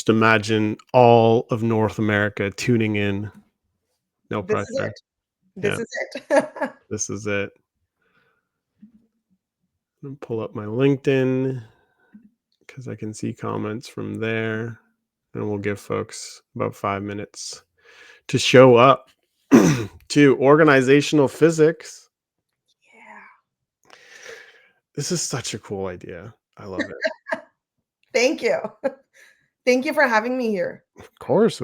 Just imagine all of North America tuning in. No This is pressure. it. This Yeah, is it. this is it. I'm gonna pull up my LinkedIn because I can see comments from there, and we'll give folks about 5 minutes to show up to organizational physics. Yeah. This is such a cool idea. I love it. Thank you. Thank you for having me here. Of course.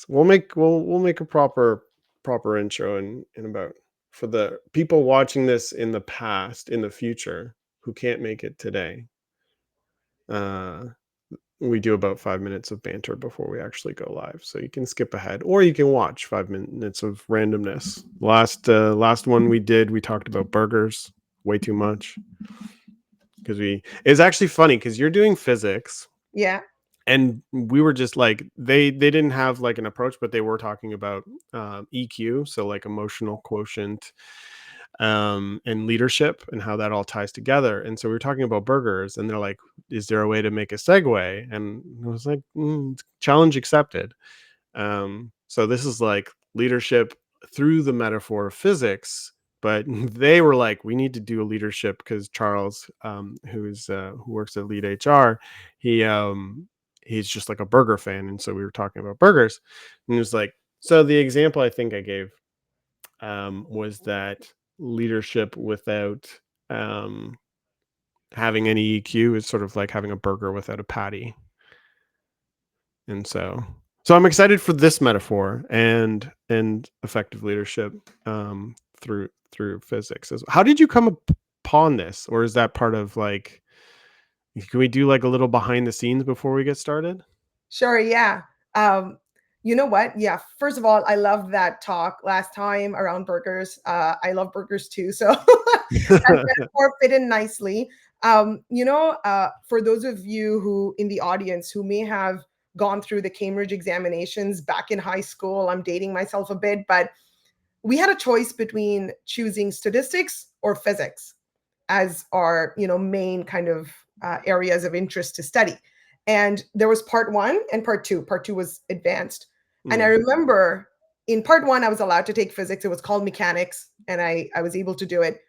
We'll make a proper intro in about for the people watching this in the past, in the future, who can't make it today. Uh we do about 5 minutes of banter before we actually go live, so you can skip ahead or you can watch 5 minutes of randomness. Last one we talked about burgers way too much because we it's actually funny because you're doing physics Yeah. and we were just like they didn't have like an approach, but they were talking about EQ, so like emotional quotient, and leadership and how that all ties together. And so we were talking about burgers, and they're like, "Is there a way to make a segue?" And I was like, "Challenge accepted." So this is like leadership through the metaphor of physics, but they were like, we need to do a leadership because Charles, who works at Lead HR, he he's just like a burger fan, and so we were talking about burgers, and he was like, so the example I think I gave was that leadership without um, having any EQ is sort of like having a burger without a patty. And so I'm excited for this metaphor and effective leadership through physics. How did you come upon this, or is that part of like? Can we do like a little behind the scenes before we get started? Sure. Yeah. Um, you know what? Yeah. First of all, I loved that talk last time around burgers. I love burgers too. So that metaphor fit in nicely. For those of you who in the audience who may have gone through the Cambridge examinations back in high school, I'm dating myself a bit, but we had a choice between choosing statistics or physics as our main kind of areas of interest to study. And there was part one and part two. Part two was advanced. And I remember in part one I was allowed to take physics. It was called mechanics, and I was able to do it.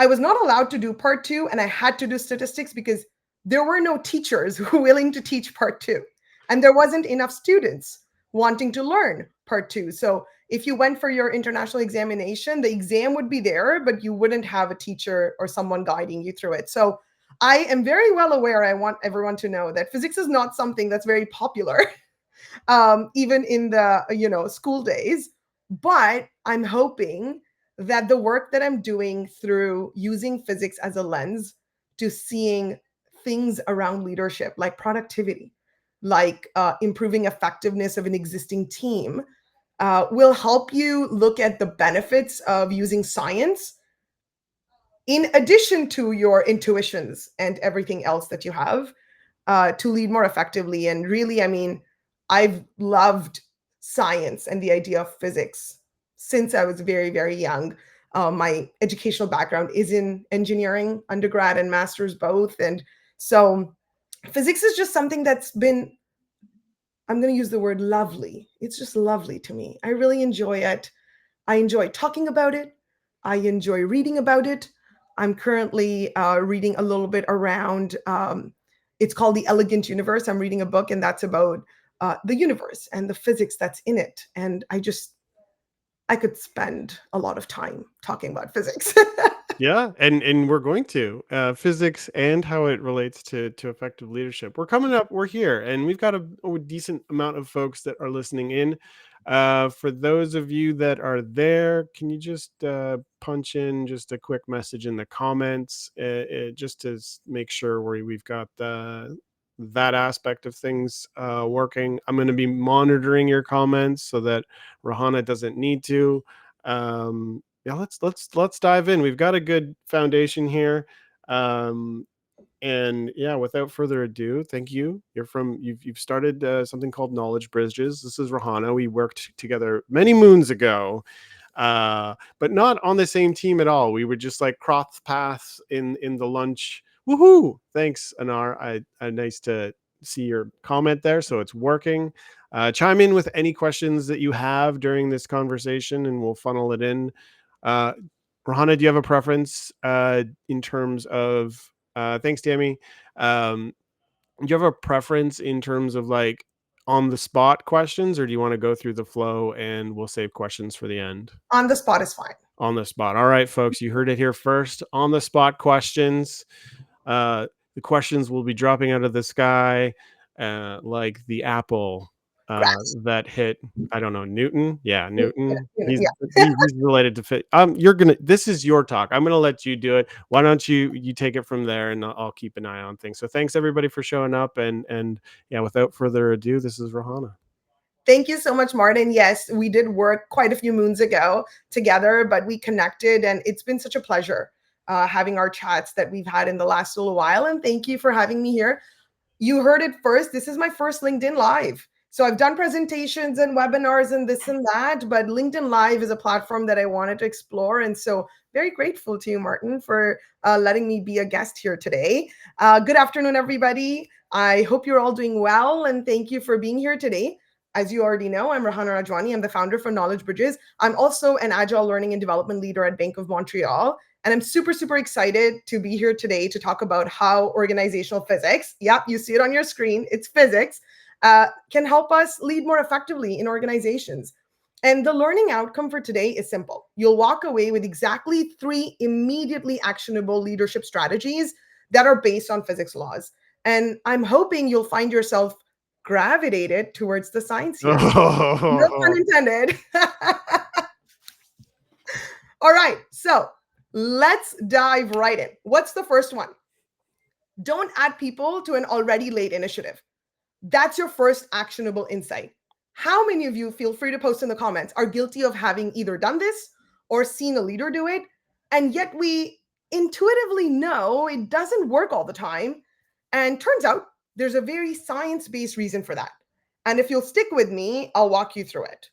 I was not allowed to do part two, and I had to do statistics because there were no teachers who were willing to teach part two, and there wasn't enough students wanting to learn part two. So if you went for your international examination, the exam would be there, but you wouldn't have a teacher or someone guiding you through it. So I am very well aware. I want everyone to know that physics is not something that's very popular, even in the school days. But I'm hoping that the work that I'm doing through using physics as a lens to seeing things around leadership, like productivity, like improving effectiveness of an existing team, will help you look at the benefits of using science in addition to your intuitions and everything else that you have to lead more effectively. And really, I mean, I've loved science and the idea of physics since I was very, very young. My educational background is in engineering, undergrad and master's both. And so physics is just something that's been, I'm going to use the word lovely. It's just lovely to me. I really enjoy it. I enjoy talking about it. I enjoy reading about it. I'm currently reading a little bit around, it's called The Elegant Universe. I'm reading a book, and that's about the universe and the physics that's in it. And I could spend a lot of time talking about physics. Yeah, and we're going to physics and how it relates to effective leadership. We're coming up. We're here, and we've got a decent amount of folks that are listening in. For those of you that are there, can you just punch in just a quick message in the comments, just to make sure we've got that aspect of things working. I'm going to be monitoring your comments so that Rehana doesn't need to. Yeah, let's dive in. We've got a good foundation here. And yeah, without further ado, thank you. You've started something called Knowledge Bridges. This is Rehana. We worked together many moons ago, but not on the same team at all. We would just like cross paths in the lunch. Woohoo! Thanks, Anar. I nice to see your comment there, so it's working. Chime in with any questions that you have during this conversation, and we'll funnel it in. Uh, Rahana, do you have a preference in terms of? Thanks, Tammy. Do you have a preference in terms of like on the spot questions, or do you want to go through the flow and we'll save questions for the end? On the spot is fine. On the spot. All right, folks, you heard it here first. On the spot questions. Uh, the questions will be dropping out of the sky, like the apple Crash. that hit. I don't know, Newton. Yeah, You Newton. yeah. He's related to fit. You're gonna. This is your talk. I'm gonna let you do it. Why don't you take it from there, and I'll keep an eye on things. So thanks everybody for showing up, and yeah, without further ado, this is Rahana. Thank you so much, Martin. Yes, we did work quite a few moons ago together, but we connected, and it's been such a pleasure having our chats that we've had in the last little while. And thank you for having me here. You heard it first. This is my first LinkedIn Live. So I've done presentations and webinars and this and that, but LinkedIn Live is a platform that I wanted to explore. And so very grateful to you, Martin, for letting me be a guest here today. Good afternoon, everybody. I hope you're all doing well, and thank you for being here today. As you already know, I'm Rehana Rajwani. I'm the founder for Knowledge Bridges. I'm also an agile learning and development leader at Bank of Montreal. And I'm super, super excited to be here today to talk about how organizational physics, yep, you see it on your screen, it's physics, can help us lead more effectively in organizations. And the learning outcome for today is simple. You'll walk away with exactly 3 immediately actionable leadership strategies that are based on physics laws. And I'm hoping you'll find yourself gravitated towards the science here. No pun intended. All right, so let's dive right in. What's the first one? Don't add people to an already late initiative. That's your first actionable insight. How many of you, feel free to post in the comments, are guilty of having either done this or seen a leader do it, and yet we intuitively know it doesn't work all the time? And turns out there's a very science-based reason for that. And if you'll stick with me, I'll walk you through it.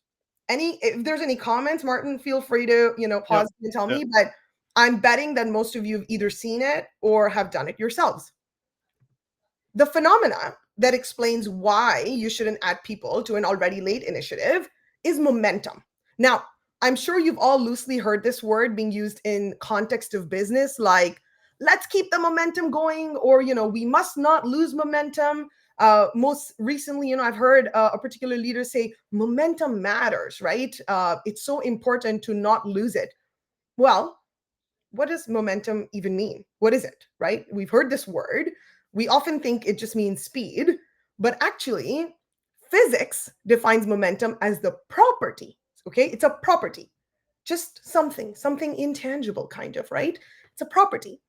If there's any comments, Martin, feel free to, Yep. pause and tell Yep. me, but I'm betting that most of you have either seen it or have done it yourselves. The phenomena that explains why you shouldn't add people to an already late initiative is momentum. Now, I'm sure you've all loosely heard this word being used in context of business, like let's keep the momentum going, or we must not lose momentum. Most recently, I've heard a particular leader say momentum matters, right? It's so important to not lose it. Well, what does momentum even mean? What is it, right? We've heard this word. We often think it just means speed, but actually, physics defines momentum as the property. Okay, it's a property, just something intangible, kind of, right? It's a property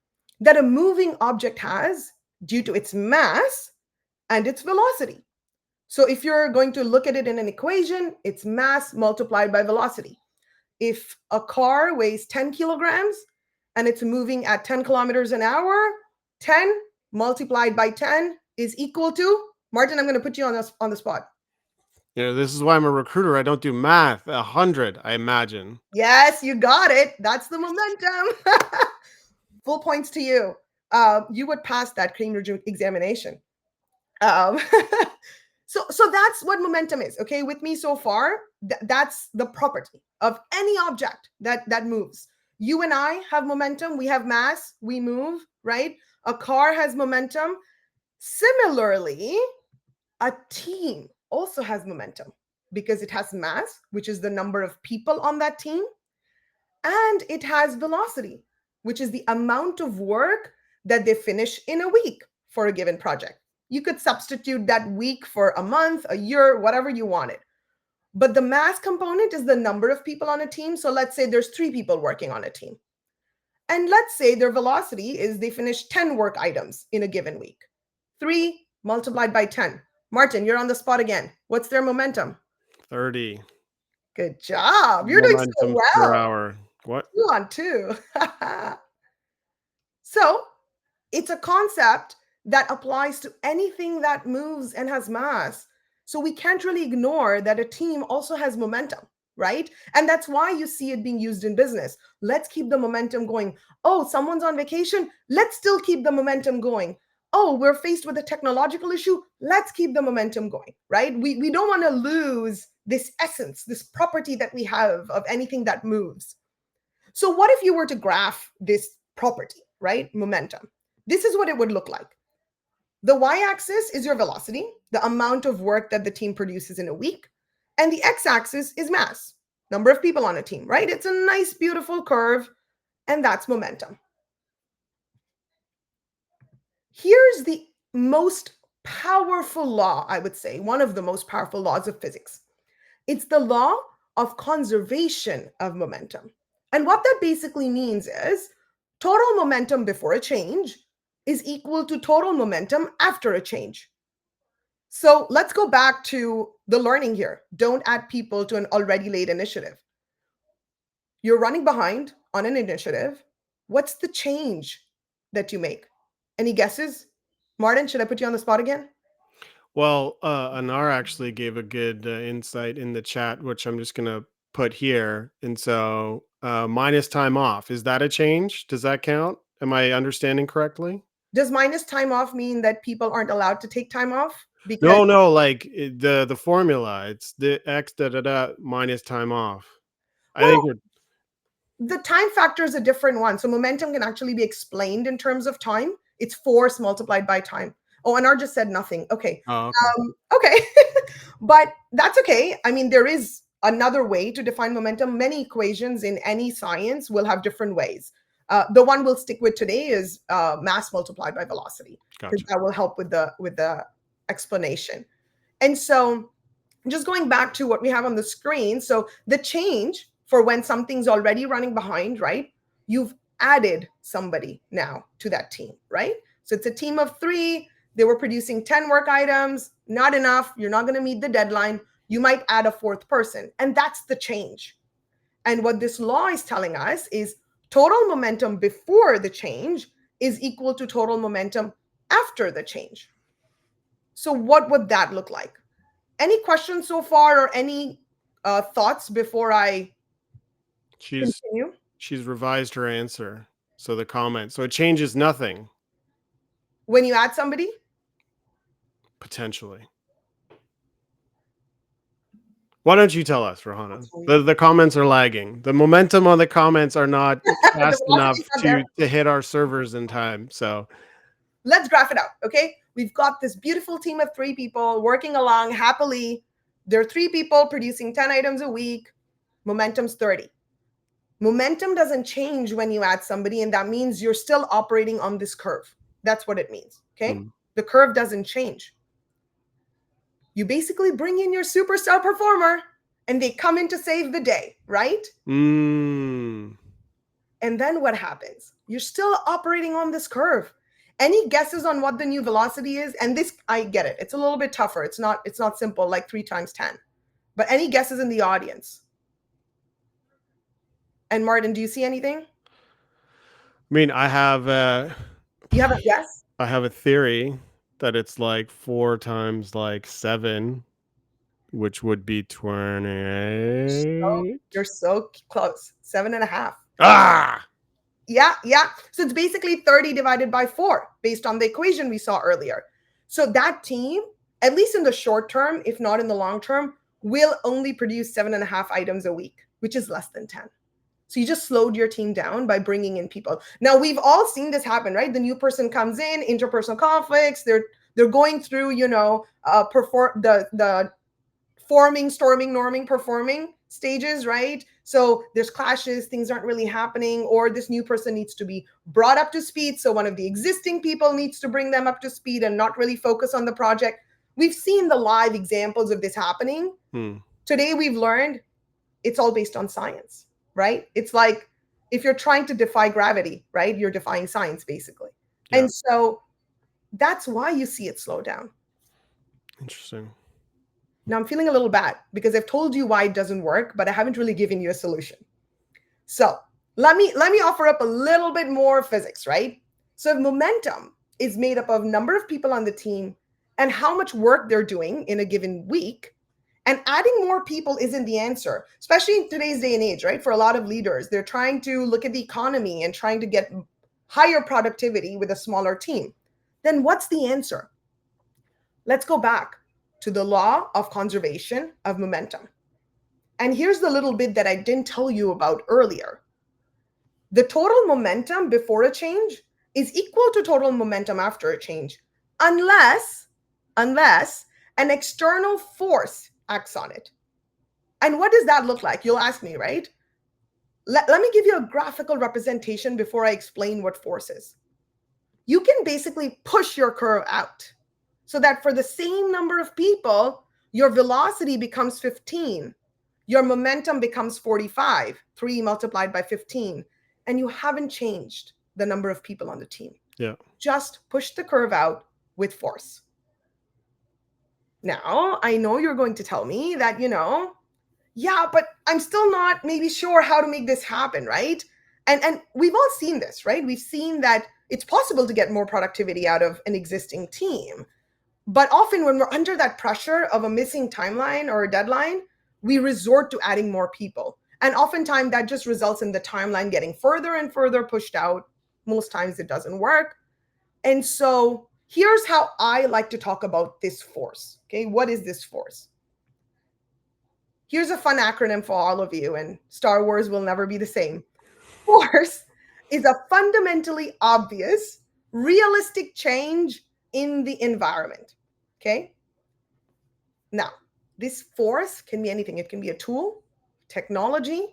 that a moving object has due to its mass and its velocity. So if you're going to look at it in an equation, it's mass multiplied by velocity. If a car weighs 10 kilograms and it's moving at 10 kilometers an hour, 10 multiplied by 10 is equal to, Martin, I'm going to put you on the spot. This is why I'm a recruiter. I don't do math. 100, I imagine. Yes, you got it. That's the momentum. Full points to you. You would pass that Cambridge examination. Um, so that's what momentum is. Okay, with me so far, that's the property of any object that moves. You and I have momentum. We have mass. We move, right? A car has momentum. Similarly, a team also has momentum because it has mass, which is the number of people on that team, and it has velocity, which is the amount of work that they finish in a week for a given project. You could substitute that week for a month, a year, whatever you wanted. But the mass component is the number of people on a team. So let's say there's 3 people working on a team. And let's say their velocity is they finish 10 work items in a given week. 3 multiplied by 10. Martin, you're on the spot again. What's their momentum? 30 Good job. You're doing so momentum per well. hour. What? You on 2. So it's a concept that applies to anything that moves and has mass. So we can't really ignore that a team also has momentum, right? And that's why you see it being used in business. Let's keep the momentum going. Oh, someone's on vacation. Let's still keep the momentum going. oh, we're faced with a technological issue. Let's keep the momentum going, right? We don't want to lose this essence, this property that we have of anything that moves. So what if you were to graph this property, right? Momentum. This is what it would look like. The y-axis is your velocity, the amount of work that the team produces in a week. And the x-axis is mass, number of people on a team, right? It's a nice, beautiful curve, and that's momentum. Here's the most powerful law, I would say, one of the most powerful laws of physics. It's the law of conservation of momentum. And what that basically means is total momentum before a change is equal to total momentum after a change. So let's go back to the learning here. Don't add people to an already late initiative. You're running behind on an initiative. What's the change that you make? Any guesses? Martin, should I put you on the spot again? Well, Anar actually gave a good insight in the chat, which I'm just going to put here. And so, minus time off, is that a change? Does that count? Am I understanding correctly? Does minus time off mean that people aren't allowed to take time off? Because, No, no, like the formula, it's the x da da da minus time off. I think well, we're the time factor is a different one. So momentum can actually be explained in terms of time. It's force multiplied by time. Oh, and R just said nothing. Okay. oh, okay. Okay. But that's okay. I mean, there is another way to define momentum. Many equations in any science will have different ways. The one we'll stick with today is mass multiplied by velocity, because Gotcha. that will help with the explanation. And so just going back to what we have on the screen. So the change for when something's already running behind, right? You've added somebody now to that team, right? So it's a team of 3. They were producing 10 work items, not enough. You're not going to meet the deadline. You might add a 4th person. And that's the change. And what this law is telling us is total momentum before the change is equal to total momentum after the change. So what would that look like? Any questions so far, or any thoughts before I She's continue? she's revised her answer. So the comment. So it changes nothing When you add somebody, potentially. Why don't you tell us, Rohana? actually, The comments are lagging. The momentum on the comments are not the fast velocity is enough not there. to hit our servers in time. So Let's graph it out, okay? We've got this beautiful team of 3 people working along happily. There are 3 people producing 10 items a week. Momentum's 30. Momentum doesn't change when you add somebody, and that means you're still operating on this curve. That's what it means, okay? mm. The curve doesn't change. You basically bring in your superstar performer and they come in to save the day, right? Mm. And then what happens? You're still operating on this curve. Any guesses on what the new velocity is? And this, I get it. It's a little bit tougher. It's not simple like 3 times 10. But any guesses in the audience? And Martin, do you see anything? I mean, You have a guess? I have a theory that it's like 4 times like 7, which would be So 28. you're so close. 7.5. Ah! Yeah, yeah. So it's basically 30 divided by 4 based on the equation we saw earlier. So that team, at least in the short term, if not in the long term, will only produce 7.5 items a week, which is less than 10. So you just slowed your team down by bringing in people. Now we've all seen this happen, right? The new person comes in, interpersonal conflicts. They're going through, perform the forming, storming, norming, performing stages, right? So there's clashes, things aren't really happening, or this new person needs to be brought up to speed. So one of the existing people needs to bring them up to speed and not really focus on the project. We've seen the live examples of this happening. Hmm. Today we've learned it's all based on science, right? It's like if you're trying to defy gravity, right? You're defying science basically. Yeah. And so that's why you see it slow down. Interesting. Now I'm feeling a little bad because I've told you why it doesn't work, but I haven't really given you a solution. So let me offer up a little bit more physics, right? So if momentum is made up of number of people on the team and how much work they're doing in a given week, and adding more people isn't the answer, especially in today's day and age, right? For a lot of leaders, they're trying to look at the economy and trying to get higher productivity with a smaller team. then what's the answer? Let's go back to the law of conservation of momentum. And here's the little bit that I didn't tell you about earlier. The total momentum before a change is equal to total momentum after a change, unless an external force acts on it. And what does that look like? You'll ask me, right? Let me give you a graphical representation before I explain what force is. You can basically push your curve out so that for the same number of people, your velocity becomes 15, your momentum becomes 45, 3 multiplied by 15, and you haven't changed the number of people on the team. Yeah. Just push the curve out with force. Now, I know you're going to tell me that, yeah, but I'm still not maybe sure how to make this happen, right? And we've all seen this, right? We've seen that it's possible to get more productivity out of an existing team. But often when we're under that pressure of a missing timeline or a deadline, we resort to adding more people. And oftentimes that just results in the timeline getting further and further pushed out. Most times it doesn't work. And so here's how I like to talk about this force. Okay, what is this force? Here's a fun acronym for all of you, and Star Wars will never be the same. Force is a fundamentally obvious, realistic change in the environment. Okay? Now, this force can be anything. It can be a tool, technology.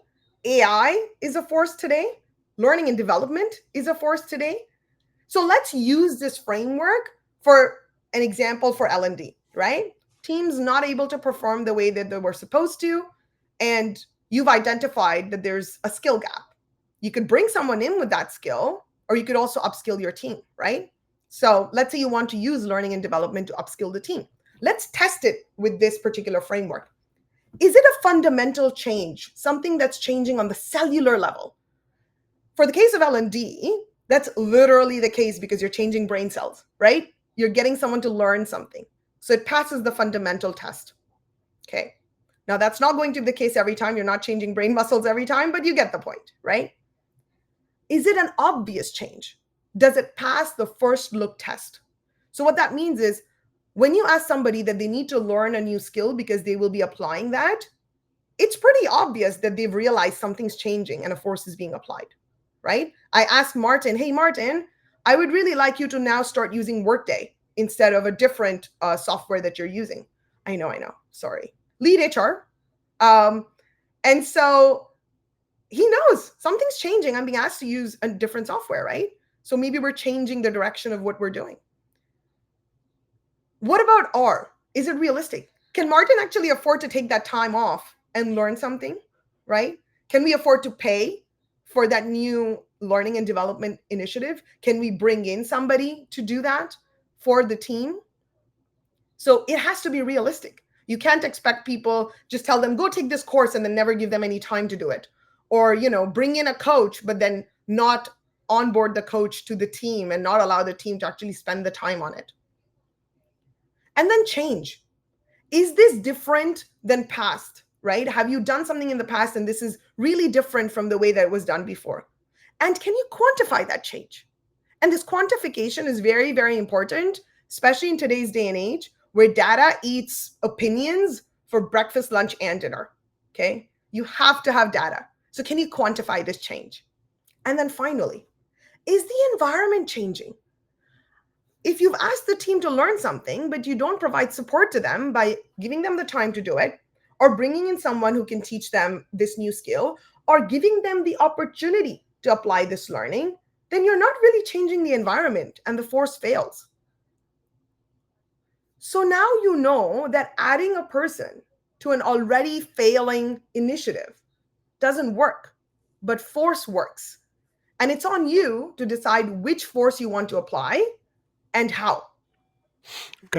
AI is a force today. Learning and development is a force today. So let's use this framework for an example for L&D, right? Teams not able to perform the way that they were supposed to, and you've identified that there's a skill gap. You could bring someone in with that skill, or you could also upskill your team, right? So let's say you want to use learning and development to upskill the team. Let's test it with this particular framework. Is it a fundamental change, something that's changing on the cellular level? For the case of L&D, that's literally the case because you're changing brain cells, right? You're getting someone to learn something. So it passes the fundamental test. Okay. Now that's not going to be the case every time. You're not changing brain muscles every time, but you get the point, right? Is it an obvious change? Does it pass the first look test? So what that means is when you ask somebody that they need to learn a new skill because they will be applying that, it's pretty obvious that they've realized something's changing and a force is being applied, right? I asked Martin, hey, Martin, I would really like you to now start using Workday instead of a different software that you're using. I know. Sorry. Lead HR. And so he knows something's changing. I'm being asked to use a different software, right? So maybe we're changing the direction of what we're doing. What about R? Is it realistic? Can Martin actually afford to take that time off and learn something, right? Can we afford to pay for that new learning and development initiative? Can we bring in somebody to do that for the team? So it has to be realistic. You can't expect people, just tell them, go take this course and then never give them any time to do it. Or, bring in a coach, but then not onboard the coach to the team and not allow the team to actually spend the time on it. And then change. Is this different than past, right? Have you done something in the past and this is really different from the way that it was done before? And can you quantify that change? And this quantification is very, very important, especially in today's day and age where data eats opinions for breakfast, lunch, and dinner, okay? You have to have data. So can you quantify this change? And then finally, is the environment changing? If you've asked the team to learn something, but you don't provide support to them by giving them the time to do it, or bringing in someone who can teach them this new skill, or giving them the opportunity to apply this learning, then you're not really changing the environment and the force fails. So now you know that adding a person to an already failing initiative doesn't work, but force works. And it's on you to decide which force you want to apply and how. We've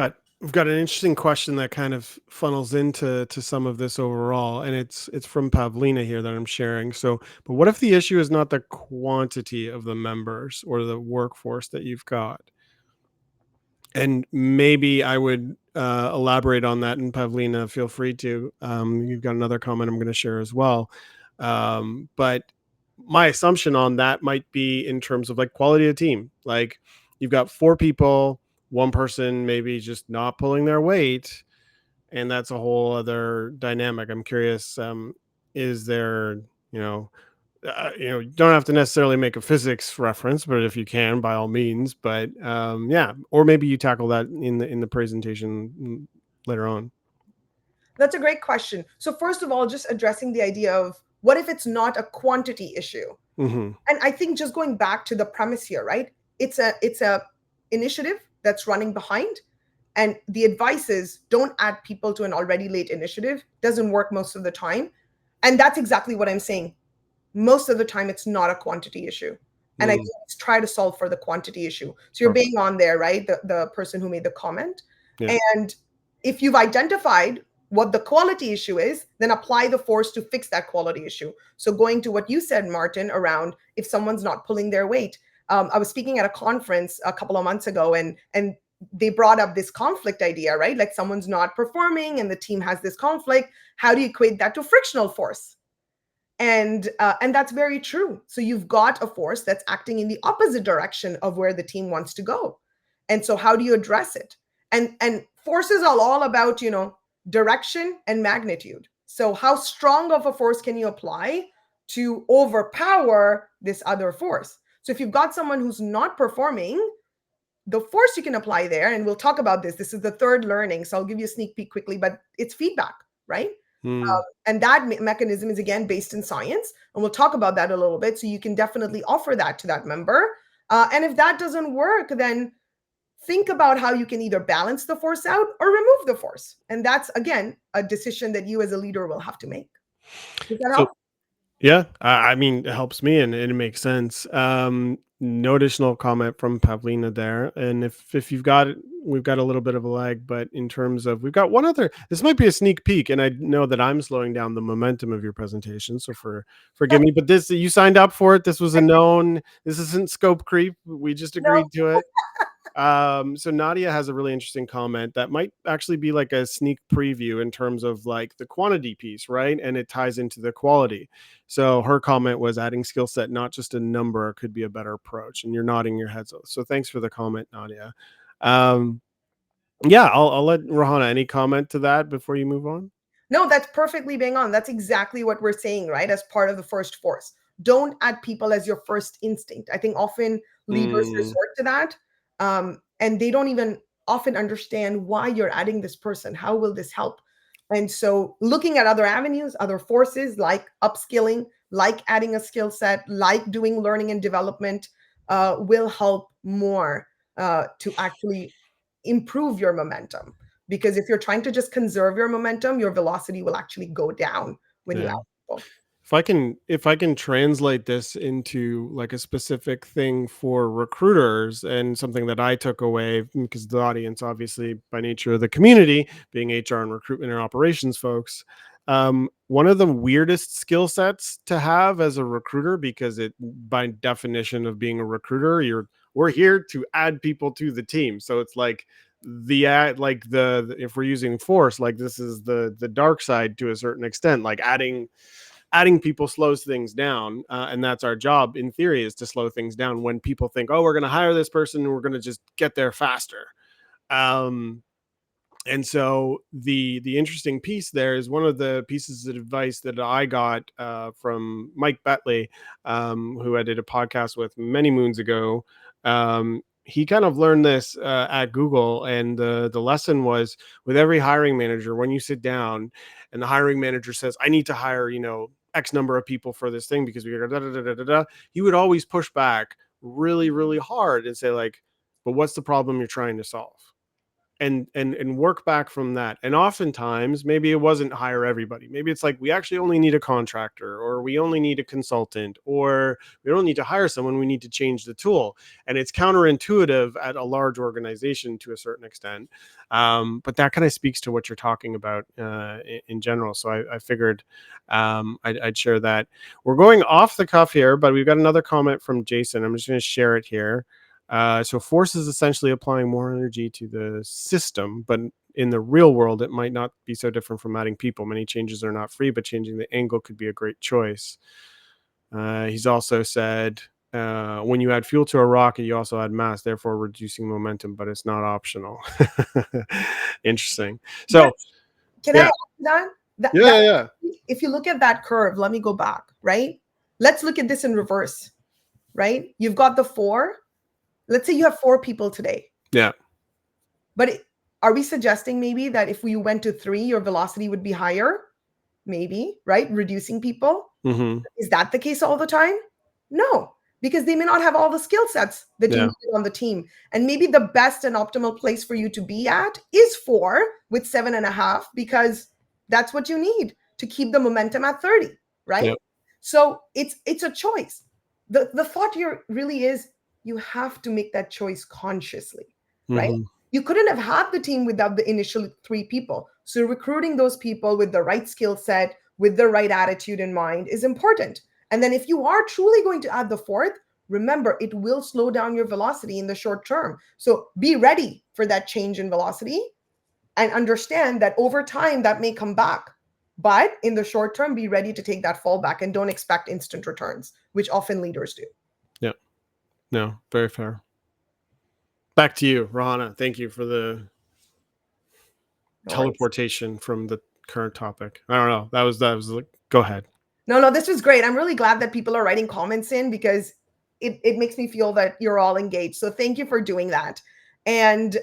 got an interesting question that kind of funnels into some of this overall, and it's from Pavlina here that I'm sharing. So, but what if the issue is not the quantity of the members or the workforce that you've got? And maybe I would elaborate on that. And Pavlina, feel free to. You've got another comment I'm going to share as well. But my assumption on that might be in terms of like quality of team. Like you've got 4 people one person maybe just not pulling their weight, and that's a whole other dynamic. I'm curious, is there, you know, you don't have to necessarily make a physics reference, but if you can, by all means. But yeah, or maybe you tackle that in the presentation later on. That's a great question. So first of all, just addressing the idea of what if it's not a quantity issue? Hmm. And I think just going back to the premise here, right? It's a initiative that's running behind, and the advice is don't add people to an already late initiative. Doesn't work most of the time. And that's exactly what I'm saying. Most of the time it's not a quantity issue. And I think Mm, let's try to solve for the quantity issue. So you're perfect. being on there, right? The person who made the comment. Yeah. And if you've identified what the quality issue is, then apply the force to fix that quality issue. So going to what you said, Martin, around if someone's not pulling their weight. I was speaking at a conference a couple of months ago, and they brought up this conflict idea, right? Like someone's not performing and the team has this conflict. How do you equate that to frictional force? And that's very true. So you've got a force that's acting in the opposite direction of where the team wants to go. And so how do you address it? And forces are all about, direction and magnitude. So how strong of a force can you apply to overpower this other force? So if you've got someone who's not performing, the force you can apply there, and we'll talk about this. This is the third learning, so I'll give you a sneak peek quickly, but it's feedback, right? Mm. And that mechanism is again based in science, and we'll talk about that a little bit. So you can definitely offer that to that member. And if that doesn't work, then think about how you can either balance the force out or remove the force. And that's again a decision that you as a leader will have to make. Does that So help? yeah, I mean, it helps me and it makes sense. No additional comment from Pavlina there. And if you've got we've got a little bit of a lag, but in terms of we've got one other. This might be a sneak peek, and I know that I'm slowing down the momentum of your presentation, so forgive me. But this you signed up for it. This was a known. This isn't scope creep. We just No. agreed to it. So Nadia has a really interesting comment that might actually be like a sneak preview in terms of like the quantity piece, right? And it ties into the quality. So her comment was adding skill set, not just a number, could be a better approach. And you're nodding your head. So thanks for the comment, Nadia. Um, yeah, I'll let Rahana any comment to that before you move on. No, that's perfectly bang on. That's exactly what we're saying, right? As part of the first force. Don't add people as your first instinct. I think often leaders Mm, resort to that, and they don't even often understand why you're adding this person. How will this help? And so, looking at other avenues, other forces like upskilling, like adding a skill set, like doing learning and development, will help more to actually improve your momentum. Because if you're trying to just conserve your momentum, your velocity will actually go down when you yeah. add people. If I can translate this into like a specific thing for recruiters and something that I took away, because the audience obviously by nature of the community being HR and recruitment and operations folks, one of the weirdest skill sets to have as a recruiter, because it by definition of being a recruiter, we're here to add people to the team. So it's like the ad like if we're using force, like this is the dark side to a certain extent, like adding people slows things down, and that's our job in theory, is to slow things down when people think, oh, we're going to hire this person and we're going to just get there faster. um, and so the interesting piece there is one of the pieces of advice that I got from Mike Betley, who I did a podcast with many moons ago. He kind of learned this at Google, and the lesson was with every hiring manager, when you sit down and the hiring manager says, "I need to hire, X number of people for this thing because we got da da da da da da," he would always push back really, really hard and say like, "But what's the problem you're trying to solve?" And work back from that. And oftentimes maybe it wasn't hire everybody, maybe it's like we actually only need a contractor, or we only need a consultant, or we don't need to hire someone, we need to change the tool. And it's counterintuitive at a large organization to a certain extent, but that kind of speaks to what you're talking about in general. So I figured I'd share that. We're going off the cuff here, but we've got another comment from Jason. I'm just going to share it here. So force is essentially applying more energy to the system, but in the real world, it might not be so different from adding people. Many changes are not free, but changing the angle could be a great choice. He's also said, When you add fuel to a rocket, you also add mass, therefore reducing momentum, but it's not optional. Interesting. But So, can I yeah, add to that? yeah, That yeah, yeah, if you look at that curve, let me go back, right? Let's look at this in reverse, right? You've got the four. Let's say you have four people today, yeah. but are we suggesting maybe that if we went to three, your velocity would be higher? Maybe, right? Reducing people. Hmm. Is that the case all the time? No, because they may not have all the skill sets that you Yeah, need on the team. And maybe the best and optimal place for you to be at is four with 7.5, because that's what you need to keep the momentum at 30, right? yeah. So it's a choice. The thought here really is you have to make that choice consciously, right? Hmm. You couldn't have had the team without the initial three people. So recruiting those people with the right skill set, with the right attitude in mind is important. And then if you are truly going to add the fourth, remember it will slow down your velocity in the short term. So be ready for that change in velocity and understand that over time that may come back. But in the short term, be ready to take that fallback and don't expect instant returns, which often leaders do. Yeah. No, very fair. Back to you, Rahana. Thank you for the No worries. teleportation from the current topic. I don't know. That was like, go ahead. No, this was great. I'm really glad that people are writing comments in because it makes me feel that you're all engaged. So thank you for doing that. And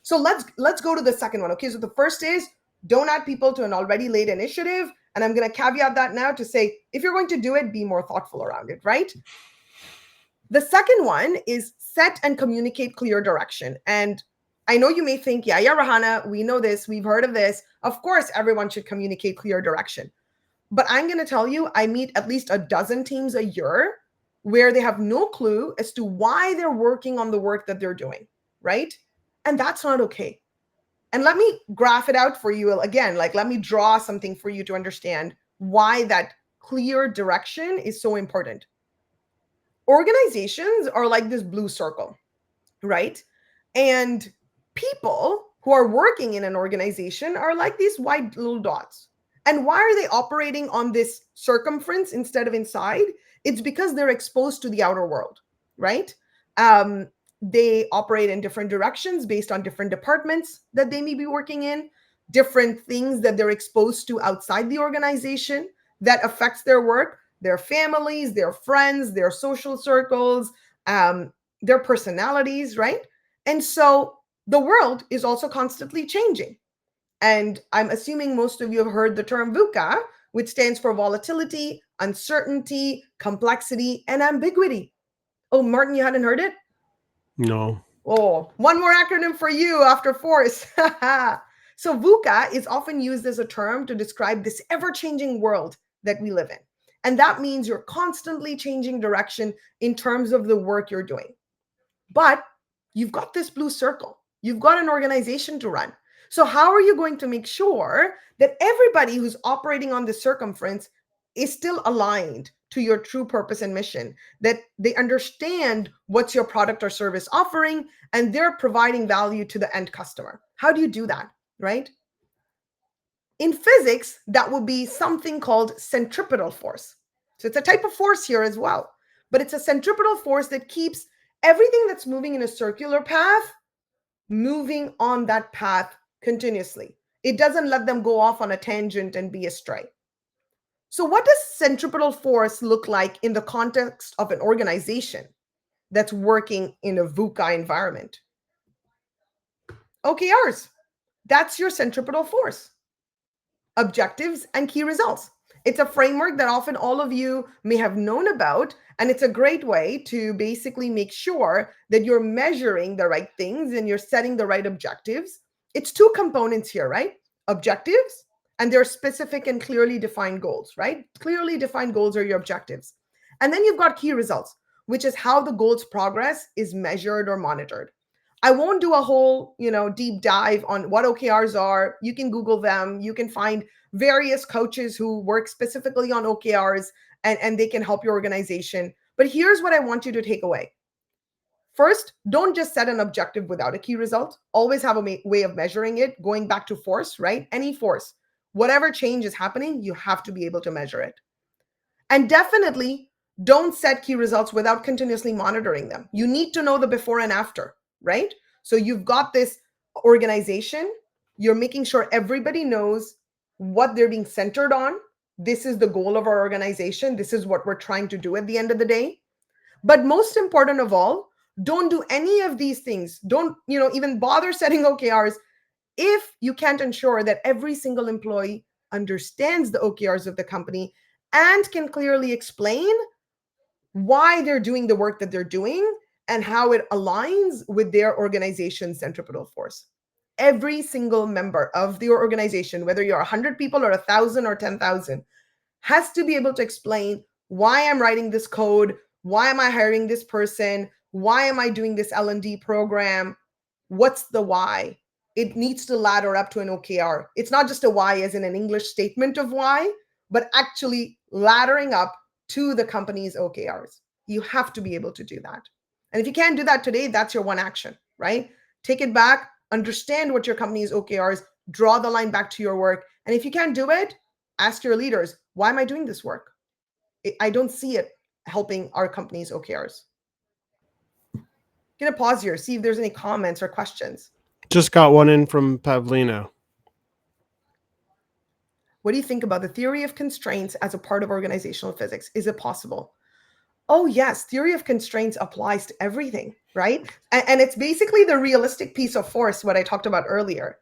so let's go to the second one. Okay, so the first is don't add people to an already late initiative. And I'm going to caveat that now to say if you're going to do it, be more thoughtful around it, right? The second one is set and communicate clear direction. And I know you may think, yeah, Rahana, we know this, we've heard of this. Of course, everyone should communicate clear direction. But I'm going to tell you, I meet at least a dozen teams a year where they have no clue as to why they're working on the work that they're doing, right? And that's not okay. And let me graph it out for you again. Like, let me draw something for you to understand why that clear direction is so important. Organizations are like this blue circle, right? And people who are working in an organization are like these white little dots. And why are they operating on this circumference instead of inside? It's because they're exposed to the outer world, right? Um, they operate in different directions based on different departments that they may be working in, different things that they're exposed to outside the organization that affects their work, their families, their friends, their social circles, their personalities, right? And so the world is also constantly changing. And I'm assuming most of you have heard the term VUCA, which stands for volatility, uncertainty, complexity, and ambiguity. Oh, Martin, you hadn't heard it? No. Oh, one more acronym for you after force. So VUCA is often used as a term to describe this ever-changing world that we live in. And that means you're constantly changing direction in terms of the work you're doing. But you've got this blue circle. You've got an organization to run. So, how are you going to make sure that everybody who's operating on this circumference is still aligned to your true purpose and mission? That they understand what's your product or service offering and they're providing value to the end customer. How do you do that, right? In physics, that would be something called centripetal force. So it's a type of force here as well, but it's a centripetal force that keeps everything that's moving in a circular path moving on that path continuously. It doesn't let them go off on a tangent and be astray. So, what does centripetal force look like in the context of an organization that's working in a VUCA environment? OKRs. That's your centripetal force. Objectives and key results. It's a framework that often all of you may have known about, and it's a great way to basically make sure that you're measuring the right things and you're setting the right objectives. It's two components here, right? Objectives, and there are specific and clearly defined goals, right? Clearly defined goals are your objectives. And then you've got key results, which is how the goal's progress is measured or monitored. I won't do a whole, deep dive on what OKRs are. You can Google them. You can find various coaches who work specifically on OKRs and they can help your organization. But here's what I want you to take away. First, don't just set an objective without a key result. Always have a way of measuring it, going back to force, right? Any force, whatever change is happening, you have to be able to measure it. And definitely Don't set key results without continuously monitoring them. You need to know the before and after, right? So you've got this organization, you're making sure everybody knows what they're being centered on. This is the goal of our organization. This is what we're trying to do at the end of the day. But most important of all, don't do any of these things. Don't, even bother setting OKRs if you can't ensure that every single employee understands the OKRs of the company and can clearly explain why they're doing the work that they're doing and how it aligns with their organization's centripetal force. Every single member of the organization, whether you're 100 people or 1,000 or 10,000, has to be able to explain why I'm writing this code, why am I hiring this person, why am I doing this L&D program, what's the why. It needs to ladder up to an OKR. It's not just a why as in an English statement of why, but actually laddering up to the company's OKRs. You have to be able to do that. And if you can't do that today, that's your one action, right? Take it back, understand what your company's OKRs, draw the line back to your work. And if you can't do it, ask your leaders, why am I doing this work? I don't see it helping our company's OKRs. I'm going to pause here, see if there's any comments or questions. Just got one in from Pavlina. What do you think about the theory of constraints as a part of organizational physics? Is it possible? Oh, yes. Theory of constraints applies to everything, right? And it's basically the realistic piece of force, what I talked about earlier.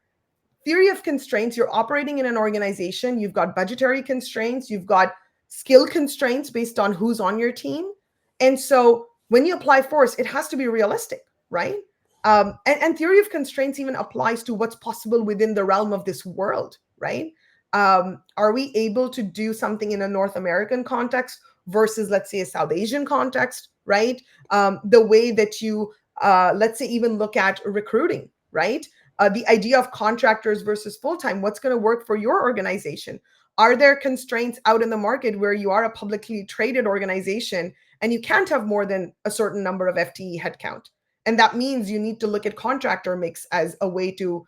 Theory of constraints, you're operating in an organization, you've got budgetary constraints, you've got skill constraints based on who's on your team. And so when you apply force, it has to be realistic, right? And theory of constraints even applies to what's possible within the realm of this world, right? Are we able to do something in a North American context versus, let's say, a South Asian context, right? The way that you, let's say, even look at recruiting, right? The idea of contractors versus full-time, what's going to work for your organization? Are there constraints out in the market where you are a publicly traded organization and you can't have more than a certain number of FTE headcount? And that means you need to look at contractor mix as a way to,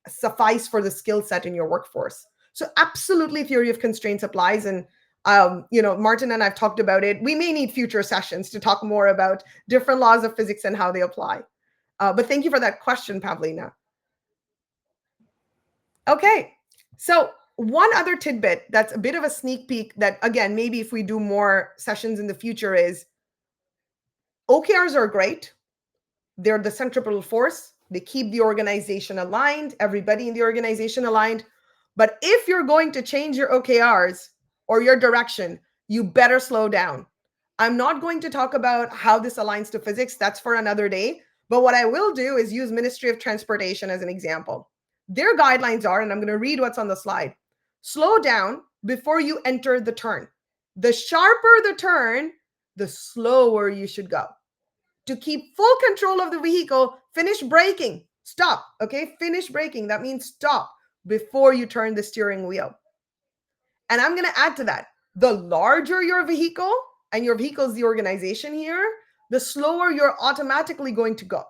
suffice for the skill set in your workforce. So absolutely theory of constraints applies. And, Martin and I've talked about it. We may need future sessions to talk more about different laws of physics and how they apply. But thank you for that question, Pavlina. Okay, so one other tidbit that's a bit of a sneak peek that, again, maybe if we do more sessions in the future is OKRs are great. They're the centripetal force. They keep the organization aligned, everybody in the organization aligned. But if you're going to change your OKRs or your direction, you better slow down. I'm not going to talk about how this aligns to physics. That's for another day. But what I will do is use Ministry of Transportation as an example. Their guidelines are, and I'm going to read what's on the slide, slow down before you enter the turn. The sharper the turn, the slower you should go. To keep full control of the vehicle, finish braking. Stop, okay? Finish braking. That means stop before you turn the steering wheel. And I'm going to add to that. The larger your vehicle, and your vehicle is the organization here, the slower you're automatically going to go.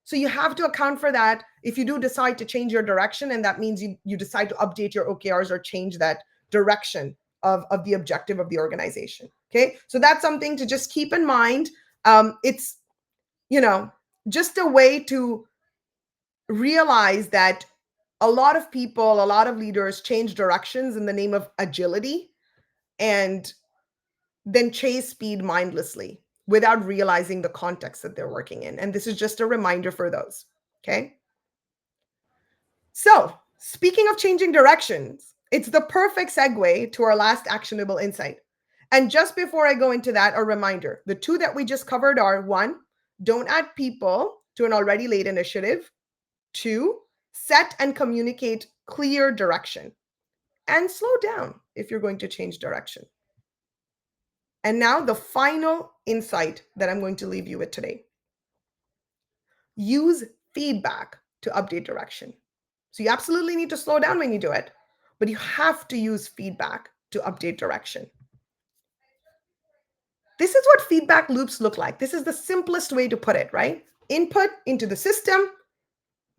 So you have to account for that if you do decide to change your direction, and that means you decide to update your OKRs or change that direction of the objective of the organization. Okay, so that's something to just keep in mind. It's just a way to realize that a lot of people, a lot of leaders change directions in the name of agility and then chase speed mindlessly without realizing the context that they're working in. And this is just a reminder for those. Okay. So, speaking of changing directions, it's the perfect segue to our last actionable insight. And just before I go into that, a reminder, the two that we just covered are: one, don't add people to an already late initiative; two, set and communicate clear direction; and slow down if you're going to change direction. And now the final insight that I'm going to leave you with today. Use feedback to update direction. So you absolutely need to slow down when you do it, but you have to use feedback to update direction. This is what feedback loops look like. This is the simplest way to put it, right? Input into the system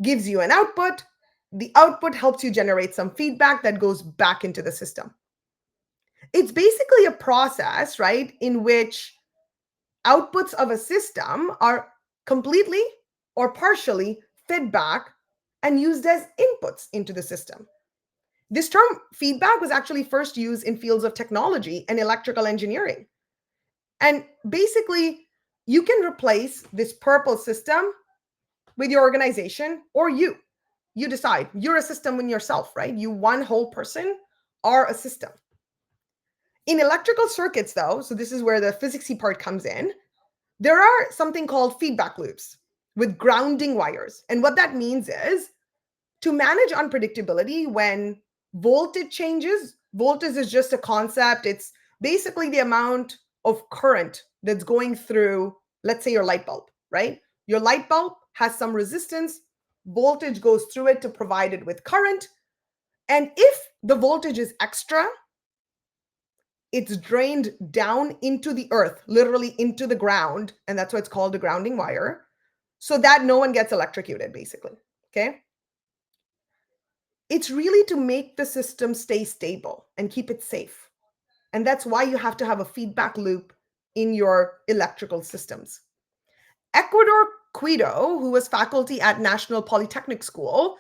gives you an output. The output helps you generate some feedback that goes back into the system. It's basically a process, right, in which outputs of a system are completely or partially fed back and used as inputs into the system. This term feedback was actually first used in fields of technology and electrical engineering. And basically, you can replace this purple system with your organization or you. You decide. You're a system in yourself, right? You, one whole person, are a system. In electrical circuits, though, so this is where the physicsy part comes in, there are something called feedback loops with grounding wires. And what that means is to manage unpredictability when voltage changes. Voltage is just a concept. It's basically the amount of current that's going through, let's say, your light bulb, right? Your light bulb has some resistance. Voltage goes through it to provide it with current. And if the voltage is extra, it's drained down into the earth, literally into the ground. And that's why it's called a grounding wire, so that no one gets electrocuted, basically. Okay. It's really to make the system stay stable and keep it safe. And that's why you have to have a feedback loop in your electrical systems. Ecuador Quito, who was faculty at National Polytechnic School,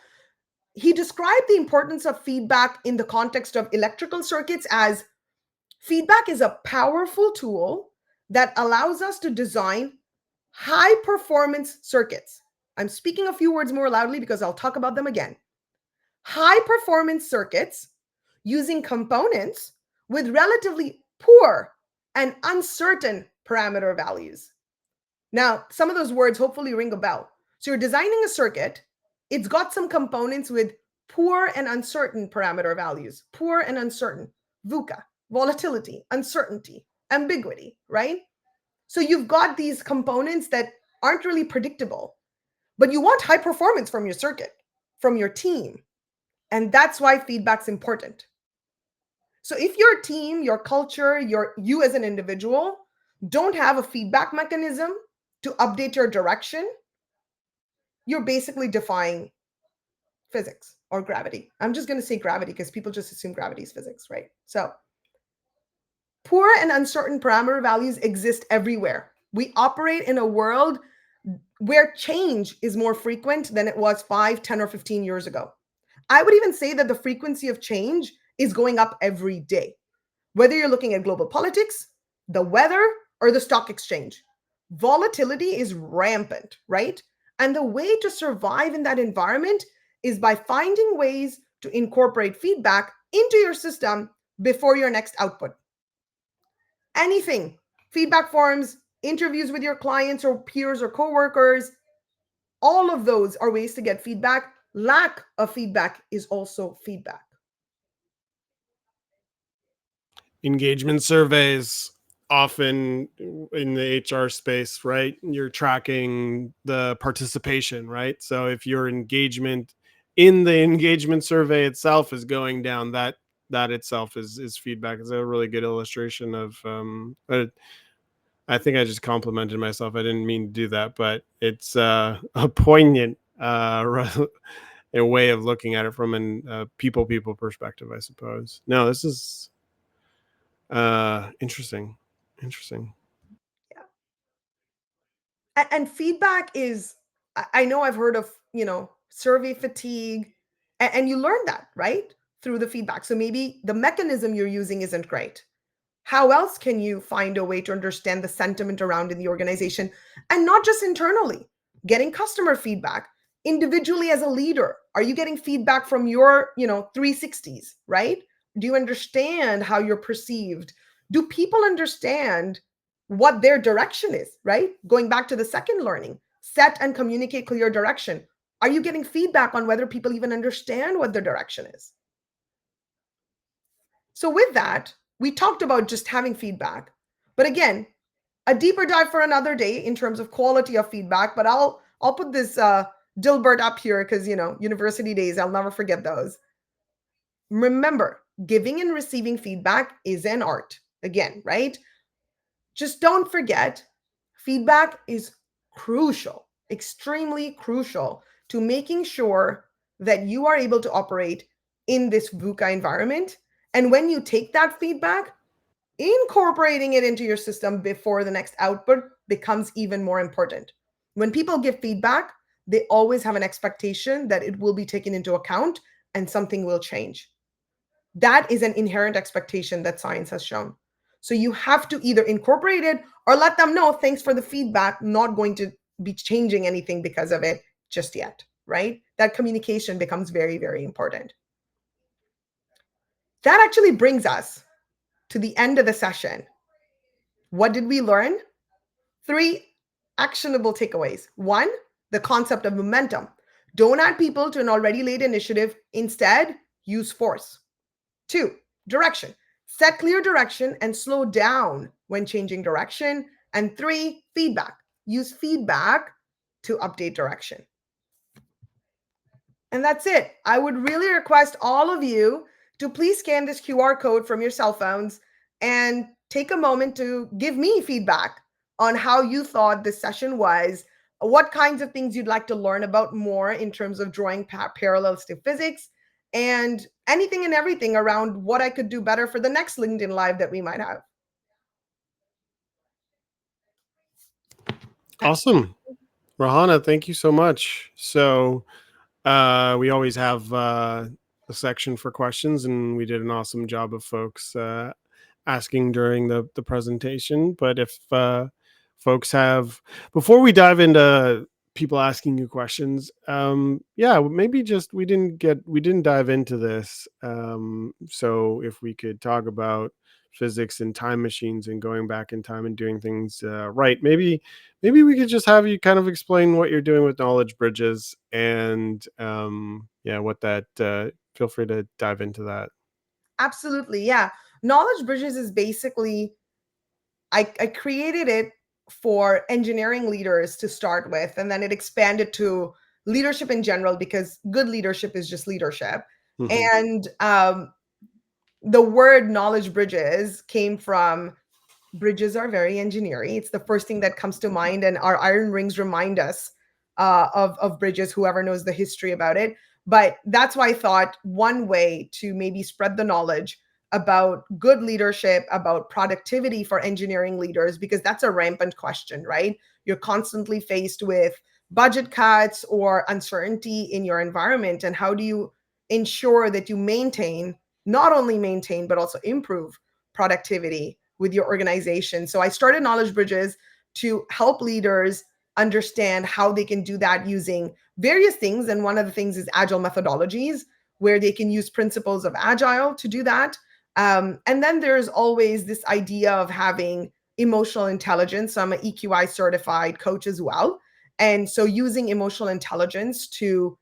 he described the importance of feedback in the context of electrical circuits as feedback is a powerful tool that allows us to design high performance circuits. I'm speaking a few words more loudly because I'll talk about them again. High performance circuits using components with relatively poor and uncertain parameter values. Now, some of those words hopefully ring a bell. So you're designing a circuit, it's got some components with poor and uncertain parameter values, poor and uncertain, VUCA, volatility, uncertainty, ambiguity, right? So you've got these components that aren't really predictable, but you want high performance from your circuit, from your team. And that's why feedback's important. So if your team, your culture, you as an individual don't have a feedback mechanism to update your direction, you're basically defying physics or gravity. I'm just going to say gravity because people just assume gravity is physics, right? So poor and uncertain parameter values exist everywhere. We operate in a world where change is more frequent than it was 5, 10, or 15 years ago. I would even say that the frequency of change is going up every day, whether you're looking at global politics, the weather, or the stock exchange. Volatility is rampant, right? And the way to survive in that environment is by finding ways to incorporate feedback into your system before your next output. Anything, feedback forms, interviews with your clients or peers or coworkers, all of those are ways to get feedback. Lack of feedback is also feedback. Engagement surveys, often in the HR space, right? You're tracking the participation, right? So if your engagement in the engagement survey itself is going down, that itself is feedback. Is a really good illustration of I think I just complimented myself. I didn't mean to do that, but it's a poignant a way of looking at it from an people perspective, I suppose. No, this is interesting. Interesting. Yeah. And feedback is, I know I've heard of, survey fatigue, and you learn that, right? Through the feedback. So maybe the mechanism you're using isn't great. How else can you find a way to understand the sentiment around in the organization, and not just internally? Getting customer feedback individually as a leader. Are you getting feedback from your, 360s, right? Do you understand how you're perceived? Do people understand what their direction is, right? Going back to the second learning, set and communicate clear direction. Are you getting feedback on whether people even understand what their direction is? So with that, we talked about just having feedback. But again, a deeper dive for another day in terms of quality of feedback, but I'll put this Dilbert up here because university days, I'll never forget those. Remember, giving and receiving feedback is an art. Again, right? Just don't forget, feedback is crucial, extremely crucial to making sure that you are able to operate in this VUCA environment. And when you take that feedback, Incorporating it into your system before the next output becomes even more important. When people give feedback, they always have an expectation that it will be taken into account and something will change. That is an inherent expectation that science has shown. So you have to either incorporate it or let them know, thanks for the feedback, not going to be changing anything because of it just yet, right? That communication becomes very, very important. That actually brings us to the end of the session. What did we learn? 3 actionable takeaways. 1, the concept of momentum. Don't add people to an already late initiative. Instead, use force. 2, direction. Set clear direction and slow down when changing direction. And 3, feedback. Use feedback to update direction. And that's it. I would really request all of you to please scan this QR code from your cell phones and take a moment to give me feedback on how you thought this session was, what kinds of things you'd like to learn about more in terms of drawing parallels to physics, and anything and everything around what I could do better for the next LinkedIn Live that we might have. Awesome. Rahana, thank you so much. So we always have a section for questions, and we did an awesome job of folks asking during the presentation. But if folks have, before we dive into people asking you questions, yeah, maybe just we didn't dive into this. So if we could talk about physics and time machines and going back in time and doing things right, maybe we could just have you kind of explain what you're doing with knowledge bridges and yeah, what that feel free to dive into that. Absolutely. Yeah. Knowledge Bridges is basically, I created it for engineering leaders to start with, and then it expanded to leadership in general because good leadership is just leadership. Hmm. And the word knowledge bridges came from bridges are very engineering. It's the first thing that comes to mind, and our iron rings remind us of bridges. Whoever knows the history about it, but that's why I thought one way to maybe spread the knowledge about good leadership, about productivity for engineering leaders, because that's a rampant question, right? You're constantly faced with budget cuts or uncertainty in your environment, and how do you ensure that you maintain, not only maintain, but also improve productivity with your organization. So I started Knowledge Bridges to help leaders understand how they can do that using various things. And one of the things is agile methodologies, where they can use principles of agile to do that. And then there's always this idea of having emotional intelligence. So I'm an EQI certified coach as well. And so using emotional intelligence to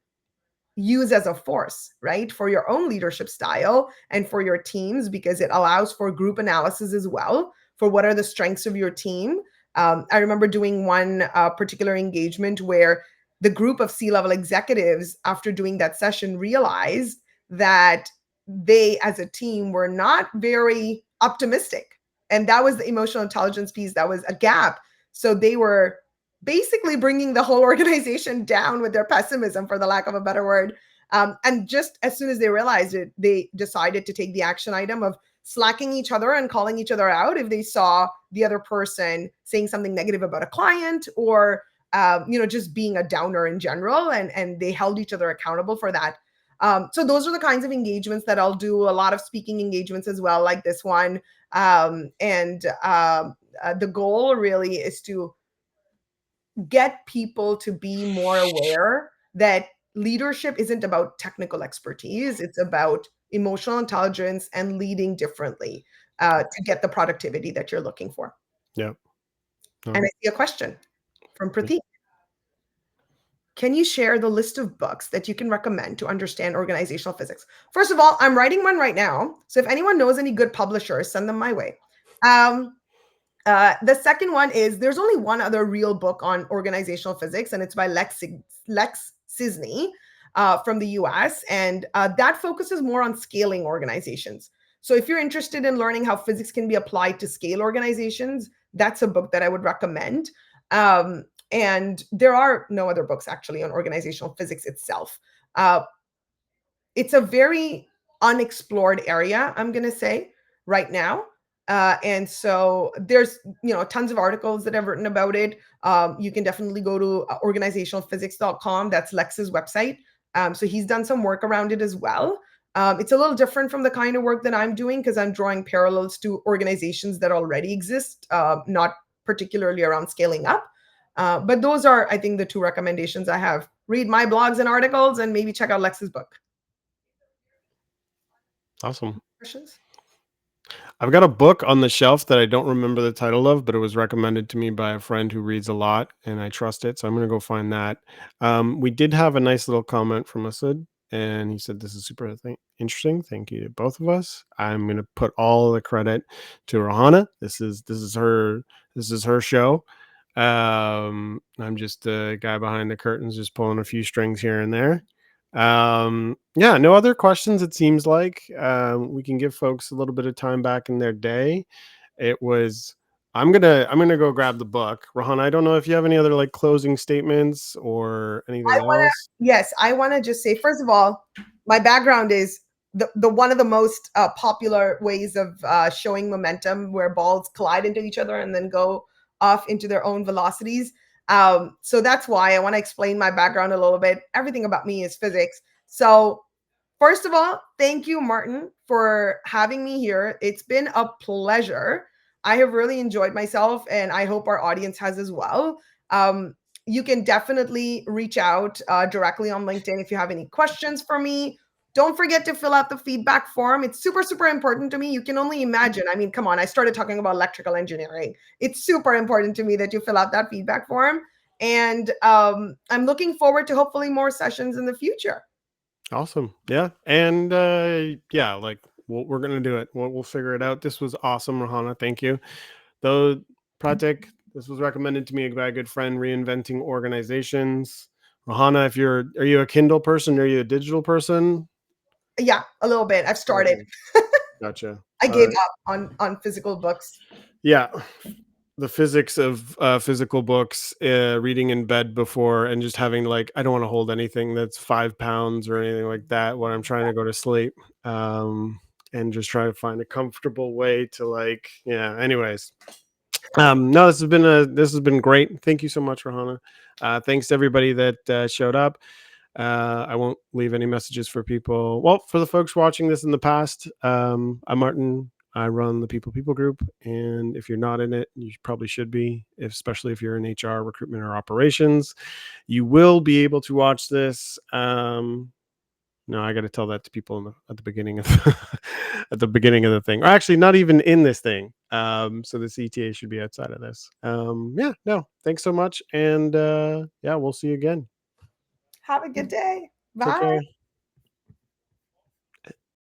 use as a force, right, for your own leadership style and for your teams, because it allows for group analysis as well for what are the strengths of your team. I remember doing one particular engagement where the group of C-level executives, after doing that session, realized that they, as a team, were not very optimistic. And that was the emotional intelligence piece. That was a gap. So they were basically bringing the whole organization down with their pessimism, for the lack of a better word. And just as soon as they realized it, they decided to take the action item of slacking each other and calling each other out if they saw the other person saying something negative about a client, or just being a downer in general, and they held each other accountable for that. So those are the kinds of engagements that I'll do. A lot of speaking engagements as well, like this one. The goal really is to get people to be more aware that leadership isn't about technical expertise. It's about emotional intelligence and leading differently to get the productivity that you're looking for. Yeah. And No. I see a question from Pratik. Can you share the list of books that you can recommend to understand organizational physics? First of all, I'm writing one right now. So if anyone knows any good publishers, send them my way. Um, the second one is, there's only one other real book on organizational physics, and it's by Lex Cisney from the US. And that focuses more on scaling organizations. So if you're interested in learning how physics can be applied to scale organizations, that's a book that I would recommend. And there are no other books actually on organizational physics itself. Uh, it's a very unexplored area, I'm going to say, right now. And so there's, tons of articles that I've written about it. You can definitely go to organizationalphysics.com. That's Lex's website. So he's done some work around it as well. It's a little different from the kind of work that I'm doing because I'm drawing parallels to organizations that already exist, not particularly around scaling up. But those are, I think, the two recommendations I have. Read my blogs and articles and maybe check out Lex's book. Awesome. Questions? I've got a book on the shelf that I don't remember the title of, but it was recommended to me by a friend who reads a lot, and I trust it. So I'm going to go find that. We did have a nice little comment from Asud, and he said, "This is super interesting. Thank you to both of us. I'm going to put all the credit to Rahana. This is her show. I'm just a guy behind the curtains, just pulling a few strings here and there." Yeah, no other questions. It seems like we can give folks a little bit of time back in their day. It was I'm gonna go grab the book. Rohan, I don't know if you have any other like closing statements or I anything wanna else. Yes, I wanna just say, first of all, my background is the one of the most popular ways of showing momentum, where balls collide into each other and then go off into their own velocities. So that's why I want to explain my background a little bit. Everything about me is physics. So first of all, thank you, Martin, for having me here. It's been a pleasure. I have really enjoyed myself, and I hope our audience has as well. Um, you can definitely reach out directly on LinkedIn if you have any questions for me. Don't forget to fill out the feedback form. It's super, super important to me. You can only imagine. I mean, come on, I started talking about electrical engineering. It's super important to me that you fill out that feedback form. And I'm looking forward to hopefully more sessions in the future. Awesome. Yeah. And yeah, like we're gonna do it. We'll figure it out. This was awesome, Rahana. Thank you. Though Pratik, this was recommended to me by a good friend, Reinventing Organizations. Rahana, if are you a Kindle person? Are you a digital person? Yeah, a little bit. I've started. Okay, gotcha. I All gave right. up on physical books. Yeah, the physics of physical books, reading in bed before, and just having like I don't want to hold anything that's 5 pounds or anything like that when I'm trying to go to sleep, and just try to find a comfortable way to like yeah. Anyways, no, this has been great. Thank you so much, Rahana. Thanks to everybody that showed up. I won't leave any messages for people. Well, for the folks watching this in the past, I'm Martin. I run the People group, and if you're not in it, you probably should be, especially if you're in HR, recruitment, or operations. You will be able to watch this. No, I got to tell that to people at the beginning of at the beginning of the thing, or actually not even in this thing. So the CTA should be outside of this. Yeah, no, thanks so much, and yeah, we'll see you again. Have a good day. Take Bye. care.